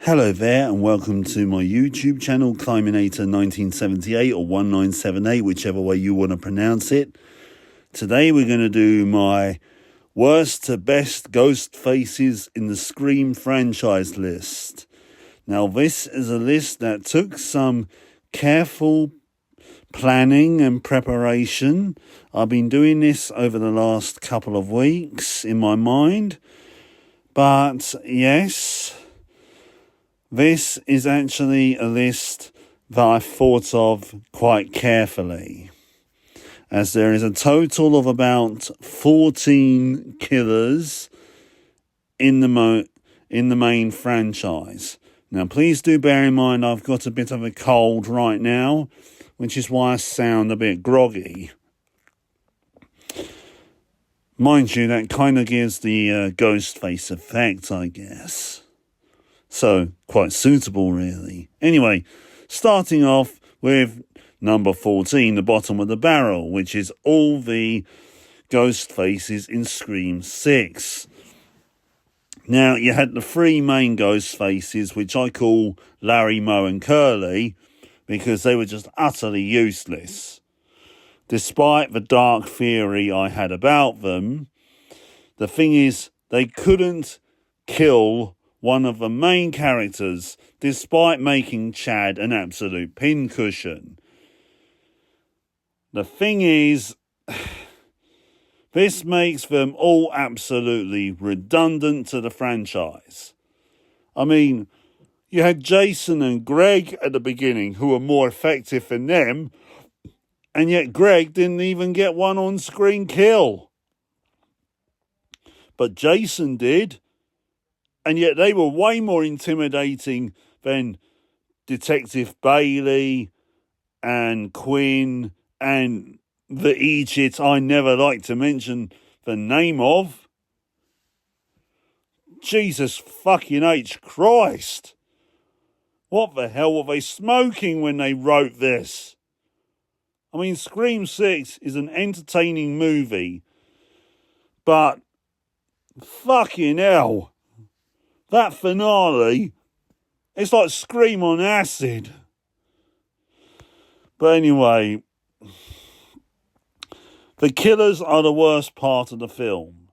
Hello there and welcome to my YouTube channel, Climbinator1978 or 1978, whichever way you want to pronounce it. Today we're going to do my worst to best ghost faces in the Scream franchise list. Now this is a list that took some careful planning and preparation. I've been doing this over the last couple of weeks in my mind. But yes, this is actually a list that I thought of quite carefully, as there is a total of about 14 killers in the main franchise. Now, please do bear in mind I've got a bit of a cold right now, which is why I sound a bit groggy. Mind you, that kind of gives the Ghostface effect, I guess. So, quite suitable, really. Anyway, starting off with number 14, the bottom of the barrel, which is all the ghost faces in Scream 6. Now, you had the three main ghost faces, which I call Larry, Moe and Curly, because they were just utterly useless. Despite the dark theory I had about them, the thing is, they couldn't kill one of the main characters, despite making Chad an absolute pincushion. The thing is, this makes them all absolutely redundant to the franchise. I mean, you had Jason and Greg at the beginning who were more effective than them, and yet Greg didn't even get one on-screen kill. But Jason did. And yet they were way more intimidating than Detective Bailey and Quinn and the Egypt I never like to mention the name of. Jesus fucking H. Christ. What the hell were they smoking when they wrote this? I mean, Scream 6 is an entertaining movie, but fucking hell. That finale, it's like Scream on acid. But anyway, the killers are the worst part of the film.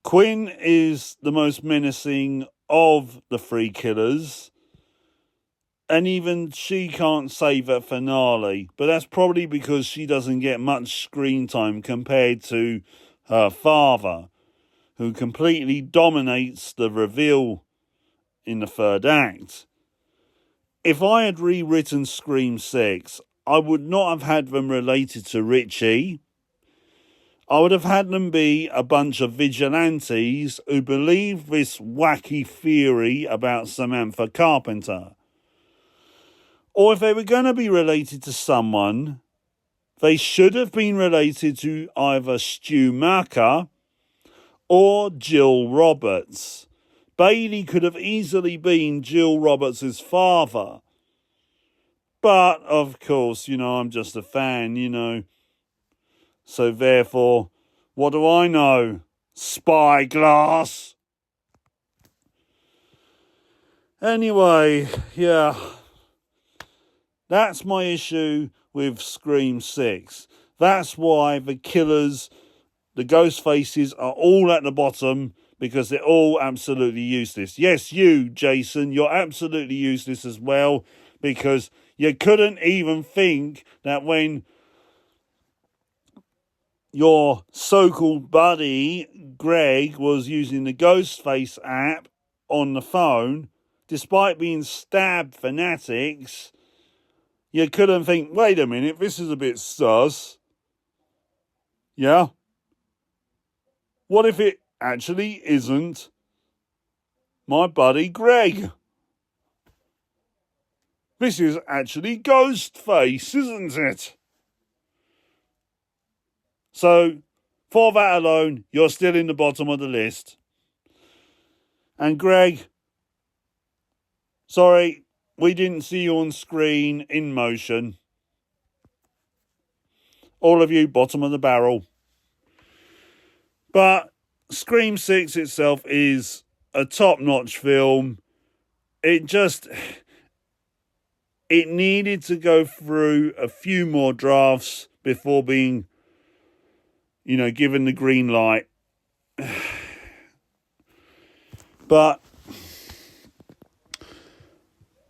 Quinn is the most menacing of the three killers, and even she can't save that finale. But that's probably because she doesn't get much screen time compared to her father, who completely dominates the reveal in the third act. If I had rewritten Scream 6, I would not have had them related to Richie. I would have had them be a bunch of vigilantes who believe this wacky theory about Samantha Carpenter. Or if they were going to be related to someone, they should have been related to either Stu Macher or Jill Roberts. Bailey could have easily been Jill Roberts' father. But, of course, I'm just a fan, So, therefore, what do I know? Spyglass. Anyway, yeah. That's my issue with Scream 6. That's why the killers, the ghost faces, are all at the bottom, because they're all absolutely useless. Yes, you, Jason, you're absolutely useless as well, because you couldn't even think that when your so-called buddy, Greg, was using the Ghostface app on the phone, despite being stabbed fanatics, you couldn't think, wait a minute, this is a bit sus. Yeah? What if it actually isn't my buddy Greg? This is actually Ghostface, isn't it? So, for that alone, you're still in the bottom of the list. And Greg, sorry, we didn't see you on screen in motion. All of you, bottom of the barrel. But Scream 6 itself is a top-notch film. it needed to go through a few more drafts before being, given the green light. But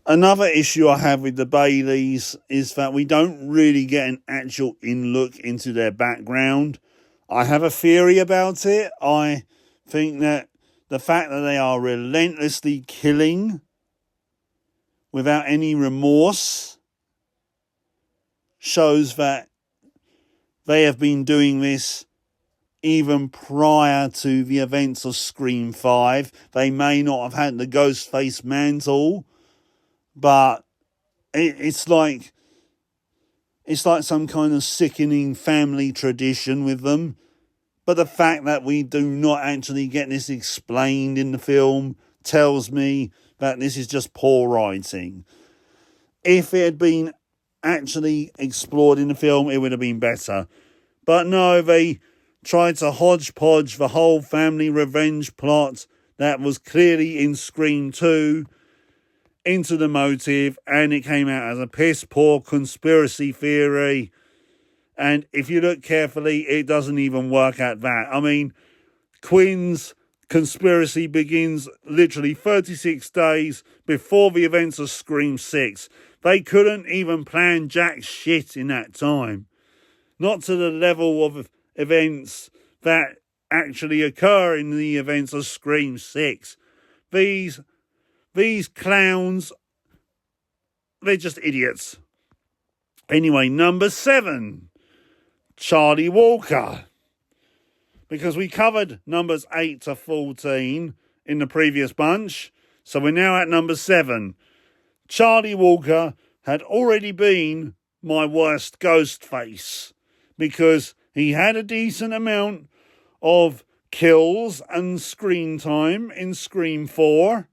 another issue I have with the Baileys is that we don't really get an actual in-look into their background. I have a theory about it. I think that the fact that they are relentlessly killing without any remorse shows that they have been doing this even prior to the events of Scream 5. They may not have had the Ghostface mantle, but it's like some kind of sickening family tradition with them. But the fact that we do not actually get this explained in the film tells me that this is just poor writing. If it had been actually explored in the film, it would have been better. But no, they tried to hodgepodge the whole family revenge plot that was clearly in Scream 2 into the motive, and it came out as a piss-poor conspiracy theory. And if you look carefully, it doesn't even work at that. I mean, Quinn's conspiracy begins literally 36 days before the events of Scream 6. They couldn't even plan jack shit in that time. Not to the level of events that actually occur in the events of Scream 6. These clowns, they're just idiots. Anyway, number 7. Charlie Walker. Because we covered numbers 8 to 14 in the previous bunch, so we're now at number 7. Charlie Walker had already been my worst Ghostface, because he had a decent amount of kills and screen time in Scream 4,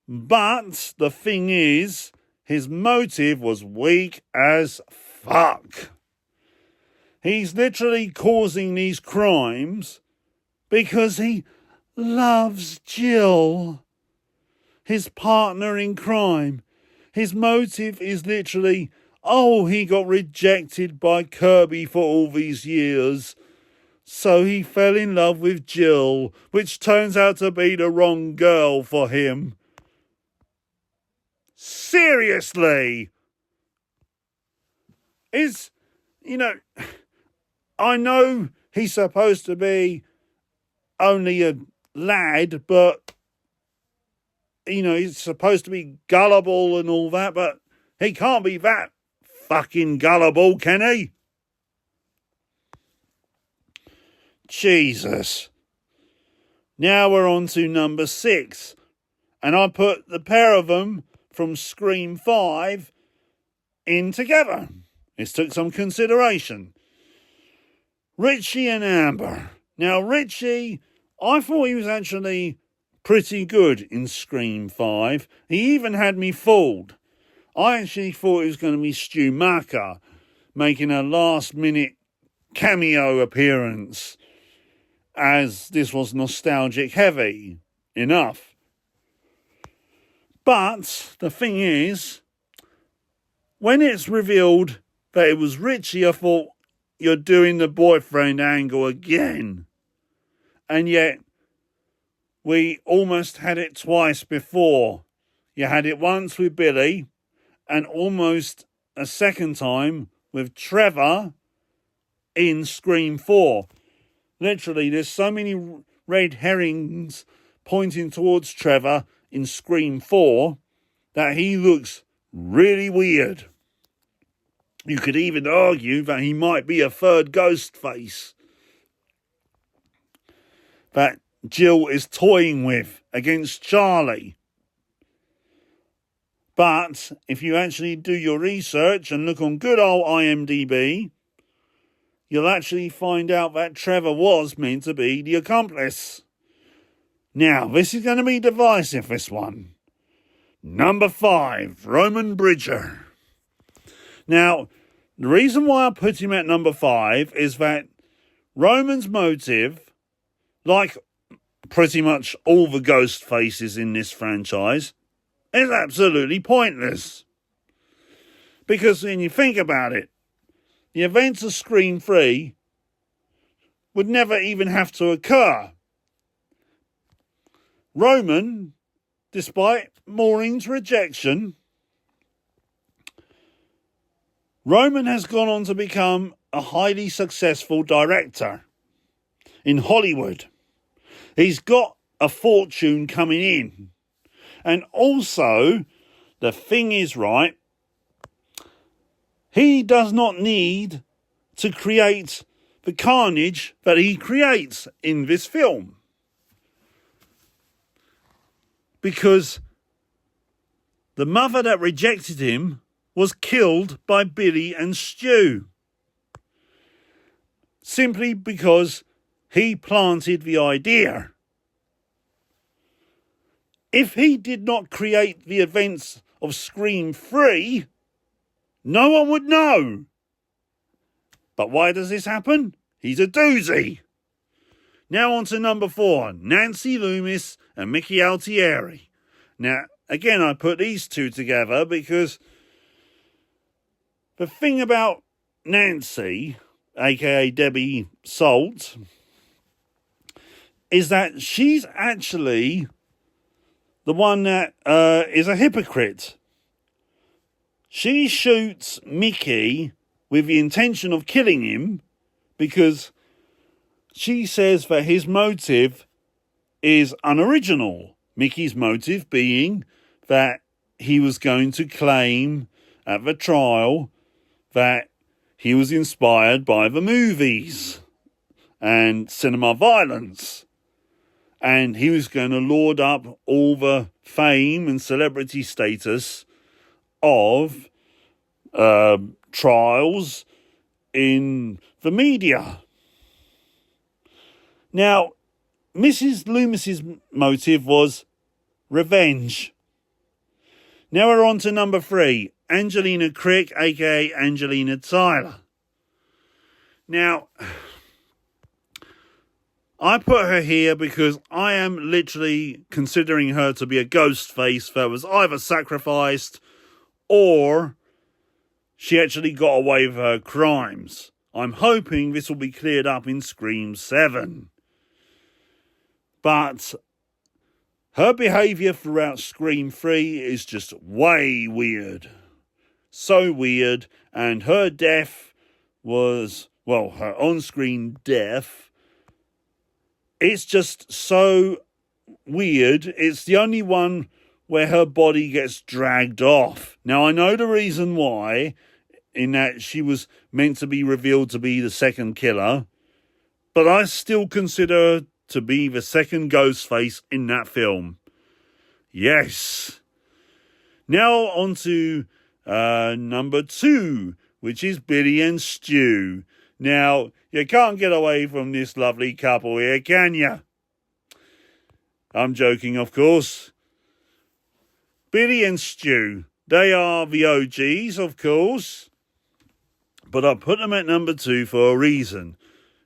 but the thing is, his motive was weak as fuck. He's literally causing these crimes because he loves Jill, his partner in crime. His motive is literally, he got rejected by Kirby for all these years, so he fell in love with Jill, which turns out to be the wrong girl for him. Seriously! I know he's supposed to be only a lad, but, he's supposed to be gullible and all that, but he can't be that fucking gullible, can he? Jesus. Now we're on to number 6, and I put the pair of them from Scream 5 in together. This took some consideration. Richie and Amber. Now, Richie, I thought he was actually pretty good in Scream 5. He even had me fooled. I actually thought it was going to be Stu Macher making a last-minute cameo appearance, as this was nostalgic heavy enough. But the thing is, when it's revealed that it was Richie, I thought, you're doing the boyfriend angle again. And yet, we almost had it twice before. You had it once with Billy, and almost a second time with Trevor in Scream 4. Literally, there's so many red herrings pointing towards Trevor in Scream 4 that he looks really weird. You could even argue that he might be a third Ghostface that Jill is toying with against Charlie. But if you actually do your research and look on good old IMDb, you'll actually find out that Trevor was meant to be the accomplice. Now, this is going to be divisive, this one. Number 5, Roman Bridger. Now, the reason why I put him at number 5 is that Roman's motive, like pretty much all the ghost faces in this franchise, It's absolutely pointless. Because when you think about it, the events of Scream 3 would never even have to occur. Roman, despite Maureen's rejection, Roman has gone on to become a highly successful director in Hollywood. He's got a fortune coming in. And also, the thing is, right, he does not need to create the carnage that he creates in this film. Because the mother that rejected him was killed by Billy and Stu. Simply because he planted the idea. If he did not create the events of Scream 3, no one would know. But why does this happen? He's a doozy. Now on to number 4, Nancy Loomis and Mickey Altieri. Now, again, I put these two together because the thing about Nancy, aka Debbie Salt, is that she's actually the one that is a hypocrite. She shoots Mickey with the intention of killing him because she says that his motive is unoriginal. Mickey's motive being that he was going to claim at the trial that he was inspired by the movies and cinema violence. And he was going to lord up all the fame and celebrity status of trials in the media. Now, Mrs. Loomis's motive was revenge. Now we're on to number 3, Angelina Crick, aka Angelina Tyler. Now, I put her here because I am literally considering her to be a Ghostface that was either sacrificed or she actually got away with her crimes. I'm hoping this will be cleared up in Scream 7. But her behaviour throughout Scream 3 is just way weird. So weird. And her death was, well, her on-screen death, it's just so weird. It's the only one where her body gets dragged off. Now, I know the reason why, in that she was meant to be revealed to be the second killer, but I still consider her to be the second Ghostface in that film. Yes. Now on to number 2, which is Billy and Stu. Now, you can't get away from this lovely couple here, can you? I'm joking, of course. Billy and Stu, they are the OGs, of course. But I put them at number 2 for a reason.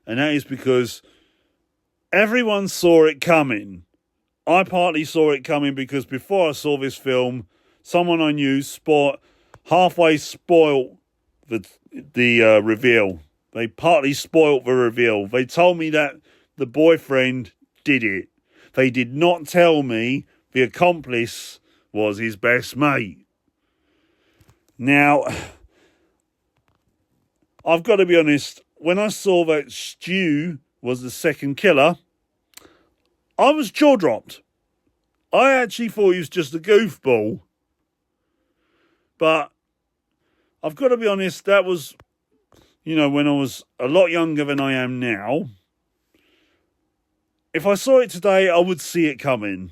And that is because everyone saw it coming. I partly saw it coming because before I saw this film, someone I knew halfway spoiled the reveal. They partly spoiled the reveal. They told me that the boyfriend did it. They did not tell me the accomplice was his best mate. Now, I've got to be honest, when I saw that Stu was the second killer, I was jaw-dropped. I actually thought he was just a goofball. But I've got to be honest, that was, when I was a lot younger than I am now. If I saw it today, I would see it coming.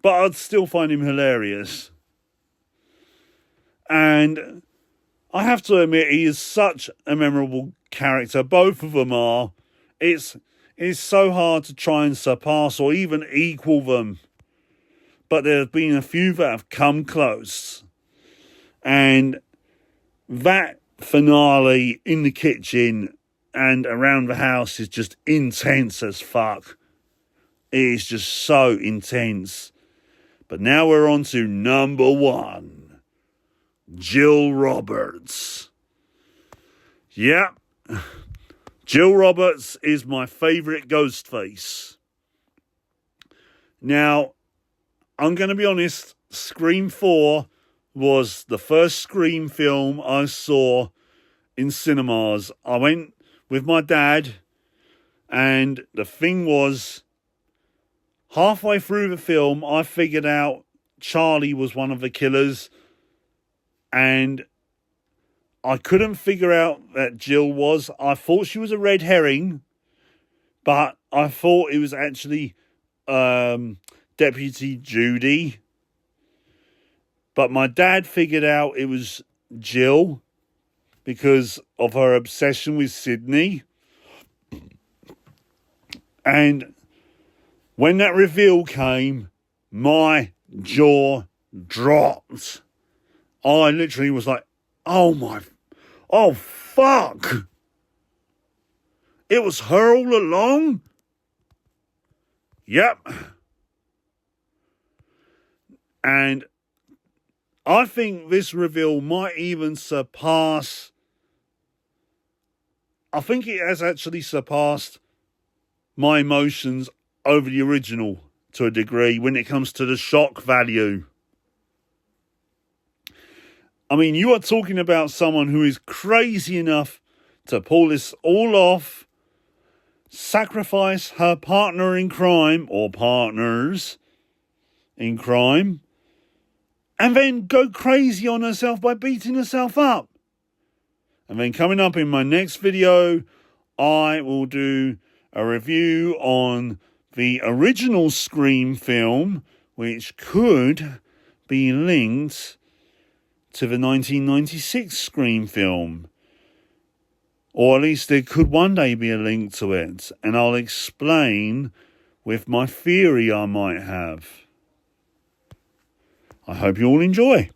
But I'd still find him hilarious. And I have to admit, he is such a memorable character. Both of them are. It's so hard to try and surpass or even equal them. But there have been a few that have come close. And that finale in the kitchen and around the house is just intense as fuck. It is just so intense. But now we're on to number 1. Jill Roberts. Yeah. Jill Roberts is my favourite Ghostface. Now, I'm going to be honest, Scream 4 was the first Scream film I saw in cinemas. I went with my dad, and the thing was, halfway through the film, I figured out Charlie was one of the killers, and I couldn't figure out that Jill was. I thought she was a red herring, but I thought it was actually Deputy Judy. But my dad figured out it was Jill because of her obsession with Sydney. And when that reveal came, my jaw dropped. I literally was like, oh fuck. It was her all along? Yep. And I think this reveal might even surpass... I think it has actually surpassed my emotions over the original to a degree when it comes to the shock value. I mean, you are talking about someone who is crazy enough to pull this all off, sacrifice her partner in crime, or partners in crime, and then go crazy on herself by beating herself up. And then coming up in my next video, I will do a review on the original Scream film, which could be linked to the 1996 Scream film. Or at least there could one day be a link to it. And I'll explain with my theory I might have. I hope you all enjoy.